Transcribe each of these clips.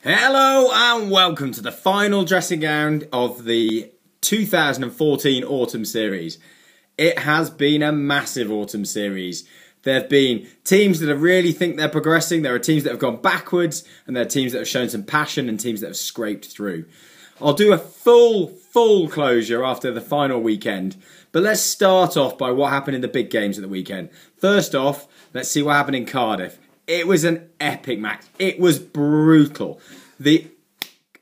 Hello and welcome to the final dressing gown of the 2014 Autumn Series. It has been a massive Autumn Series. There have been teams that really think they're progressing, there are teams that have gone backwards, and there are teams that have shown some passion and teams that have scraped through. I'll do a full closure after the final weekend, but let's start off by what happened in the big games at the weekend. First off, let's see what happened in Cardiff. It was an epic match. It was brutal. The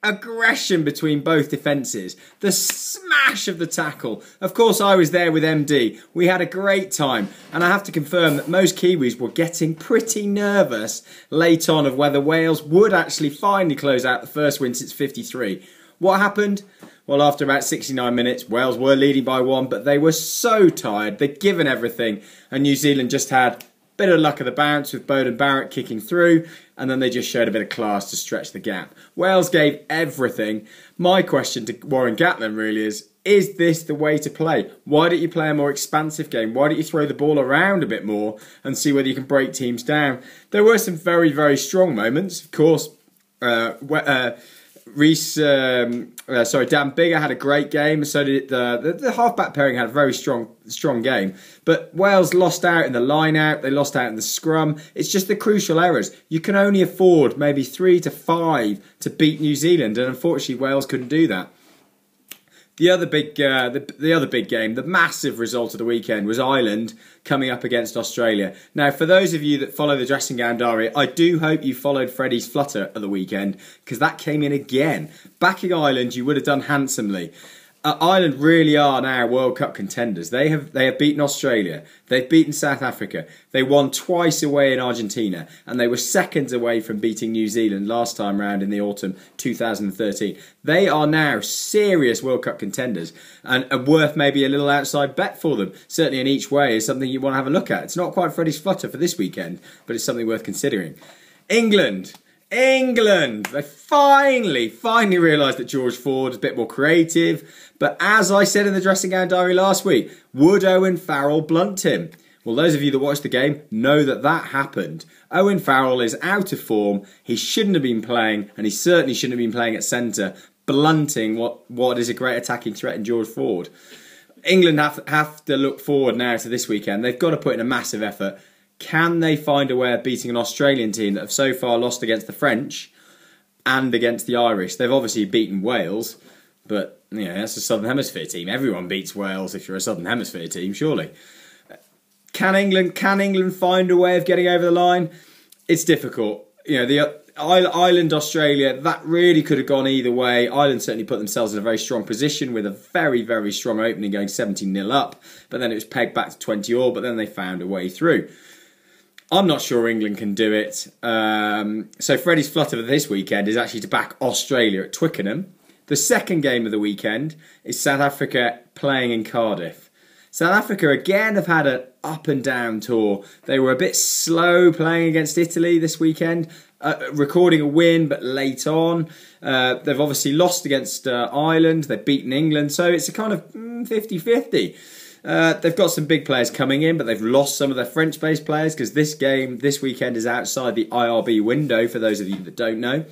aggression between both defences, the smash of the tackle. Of course, I was there with MD. We had a great time, and I have to confirm that most Kiwis were getting pretty nervous late on of whether Wales would actually finally close out the first win since '53. What happened? Well, after about 69 minutes, Wales were leading by 1, but they were so tired. They'd given everything, and New Zealand just had bit of luck of the bounce with Bowden Barrett kicking through, and then they just showed a bit of class to stretch the gap. Wales gave everything. My question to Warren Gatland really is this the way to play? Why don't you play a more expansive game? Why don't you throw the ball around a bit more and see whether you can break teams down? There were some very strong moments. Of course, Dan Biggar had a great game. So did the half-back pairing had a very strong game. But Wales lost out in the line-out. They lost out in the scrum. It's just the crucial errors. You can only afford maybe 3 to 5 to beat New Zealand, and unfortunately Wales couldn't do that. The other big game, the massive result of the weekend, was Ireland coming up against Australia. Now, for those of you that follow the dressing gown diary, I do hope you followed Freddie's flutter at the weekend, because that came in again. Backing Ireland, you would have done handsomely. Ireland really are now World Cup contenders. They have beaten Australia. They've beaten South Africa. They won twice away in Argentina, and they were seconds away from beating New Zealand last time round in the autumn 2013. They are now serious World Cup contenders, and worth maybe a little outside bet for them. Certainly in each way is something you want to have a look at. It's not quite Freddie's flutter for this weekend, but it's something worth considering. England, they finally realised that George Ford is a bit more creative. But as I said in the dressing gown diary last week, would Owen Farrell blunt him? Well, those of you that watched the game know that happened. Owen Farrell is out of form. He shouldn't have been playing, and he certainly shouldn't have been playing at centre, blunting what is a great attacking threat in George Ford. England have to look forward now to this weekend. They've got to put in a massive effort. Can they find a way of beating an Australian team that have so far lost against the French and against the Irish? They've obviously beaten Wales, but that's a Southern Hemisphere team. Everyone beats Wales if you're a Southern Hemisphere team, surely. Can England find a way of getting over the line? It's difficult. The Ireland, Australia, that really could have gone either way. Ireland certainly put themselves in a very strong position with a very strong opening, going 17-0 up, but then it was pegged back to 20-all, but then they found a way through. I'm not sure England can do it. So Freddie's flutter for this weekend is actually to back Australia at Twickenham. The second game of the weekend is South Africa playing in Cardiff. South Africa again have had an up and down tour. They were a bit slow playing against Italy this weekend, recording a win but late on. They've obviously lost against Ireland. They've beaten England, so it's a kind of 50-50. They've got some big players coming in, but they've lost some of their French-based players because this game this weekend is outside the IRB window, for those of you that don't know.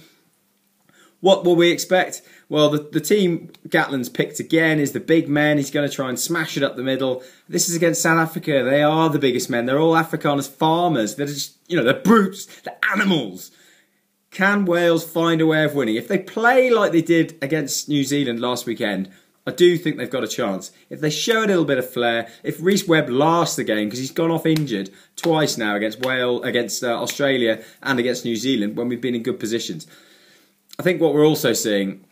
What will we expect? Well, the team Gatland's picked again is the big men. He's going to try and smash it up the middle. This is against South Africa. They are the biggest men. They're all Afrikaners farmers. They're just, they're brutes. They're animals. Can Wales find a way of winning? If they play like they did against New Zealand last weekend, I do think they've got a chance. If they show a little bit of flair, if Rhys Webb lasts the game, because he's gone off injured twice now against Australia and against New Zealand when we've been in good positions. I think what we're also seeing,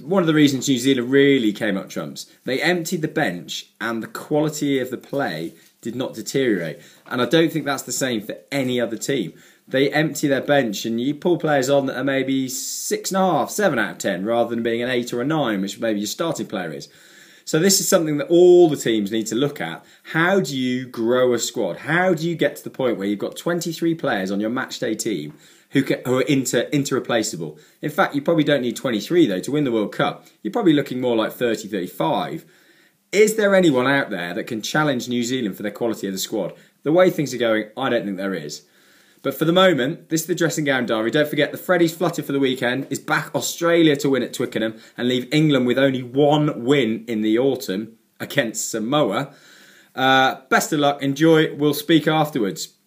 one of the reasons New Zealand really came up trumps, they emptied the bench and the quality of the play did not deteriorate. And I don't think that's the same for any other team. They empty their bench and you pull players on that are maybe 6.5, 7 out of 10, rather than being an 8 or a 9, which maybe your starting player is. So this is something that all the teams need to look at. How do you grow a squad? How do you get to the point where you've got 23 players on your matchday team who are interreplaceable? In fact, you probably don't need 23 though to win the World Cup. You're probably looking more like 30, 35. Is there anyone out there that can challenge New Zealand for the quality of the squad? The way things are going, I don't think there is. But for the moment, this is the dressing gown diary. Don't forget, the Freddy's flutter for the weekend is back Australia to win at Twickenham and leave England with only one win in the autumn against Samoa. Best of luck, enjoy, we'll speak afterwards.